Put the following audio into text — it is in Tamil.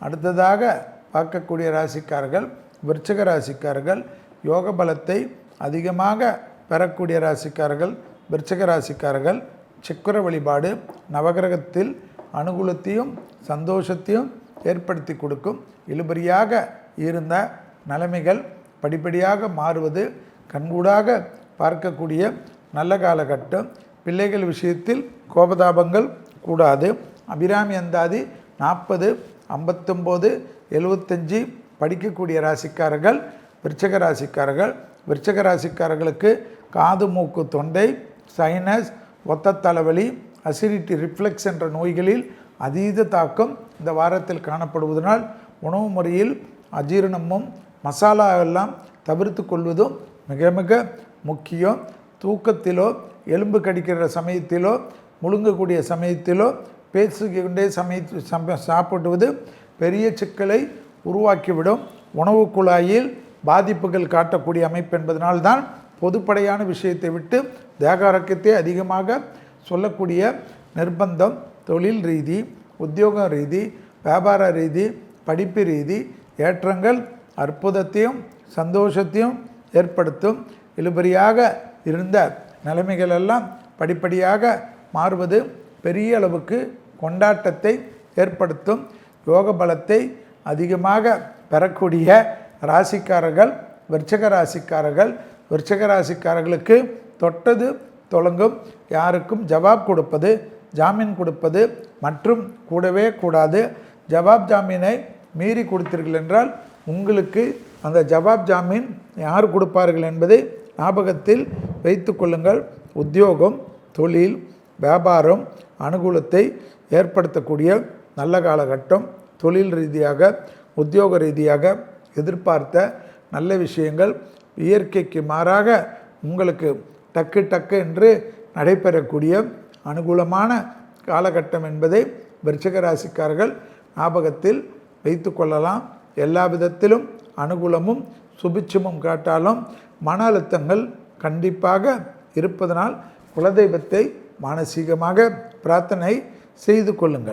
அடுத்ததாக பார்க்கக்கூடிய ராசிக்காரர்கள் விருச்சிக ராசிக்காரர்கள். யோக பலத்தை அதிகமாக பெறக்கூடிய ராசிக்காரர்கள் விருச்சிக ராசிக்காரர்கள். சுக்கிர வழிபாடு நவகிரகத்தில் அனுகூலத்தையும் சந்தோஷத்தையும் ஏற்படுத்தி கொடுக்கும். இழுபறியாக இருந்த நிலைமைகள் படிப்படியாக மாறுவது கண்கூடாக பார்க்கக்கூடிய நல்ல காலகட்டம். பிள்ளைகள் விஷயத்தில் கோபதாபங்கள் கூடாது. அபிராமி அந்தாதி 40, 59, 75 படிக்கக்கூடிய ராசிக்காரர்கள் விருச்சிக ராசிக்காரர்கள். விருச்சிக ராசிக்காரர்களுக்கு காது மூக்கு தொண்டை சைனஸ் ஒத்த தலைவலி அசிடிட்டி ரிஃப்ளெக்ஸ் என்ற நோய்களில் அதீத தாக்கம் இந்த வாரத்தில் காணப்படுவதனால் உணவு முறையில் அஜீரணமும் மசாலா எல்லாம் தவிர்த்து கொள்வதும் மிக மிக முக்கியம். தூக்கத்திலோ எலும்பு கடிக்கிற சமயத்திலோ முழுங்கக்கூடிய சமயத்திலோ பேசிக்கொண்டே சாப்பிடுவது பெரிய சிக்கலை உருவாக்கிவிடும். உணவு குழாயில் பாதிப்புகள் காட்டக்கூடிய அமைப்பு என்பதனால்தான் பொதுப்படையான விஷயத்தை விட்டு தேக ஆரோக்கியத்தை அதிகமாக சொல்லக்கூடிய நிர்பந்தம். தொழில் ரீதி உத்தியோக ரீதி வியாபார ரீதி படிப்பு ரீதி ஏற்றங்கள் அற்புதத்தையும் சந்தோஷத்தையும் ஏற்படுத்தும். இழுபறியாக இருந்த நிலைமைகளெல்லாம் படிப்படியாக மாறுவது பெரிய அளவுக்கு கொண்டாட்டத்தை ஏற்படுத்தும். யோக பலத்தை அதிகமாக பெறக்கூடிய ராசிக்காரர்கள் விருச்சிக ராசிக்காரர்கள். விருச்சிக ராசிக்காரர்களுக்கு தொட்டது தொடங்கும். யாருக்கும் ஜவாப் கொடுப்பது ஜாமீன் கொடுப்பது மற்றும் கூடவே கூடாது. ஜவாப் ஜாமீனை மீறி கொடுத்தீர்கள் என்றால் உங்களுக்கு அந்த ஜவாப் ஜாமீன் யார் கொடுப்பார்கள் என்பதை ஞாபகத்தில் வைத்து கொள்ளுங்கள். உத்தியோகம் தொழில் வியாபாரம் அனுகூலத்தை ஏற்படுத்தக்கூடிய நல்ல காலகட்டம். தொழில் ரீதியாக உத்தியோக ரீதியாக எதிர்பார்த்த நல்ல விஷயங்கள் இயற்கைக்கு மாறாக உங்களுக்கு டக்கு டக்கு என்று நடைபெறக்கூடிய அனுகூலமான காலகட்டம் என்பதை விருச்சிக ராசிக்காரர்கள் ஞாபகத்தில் வைத்து கொள்ளலாம். எல்லா விதத்திலும் அனுகூலமும் சுபிட்சமும் காட்டாலும் மன அழுத்தங்கள் கண்டிப்பாக இருப்பதனால் குலதெய்வத்தை மானசீகமாக பிரார்த்தனை செய்து கொள்ளுங்கள்.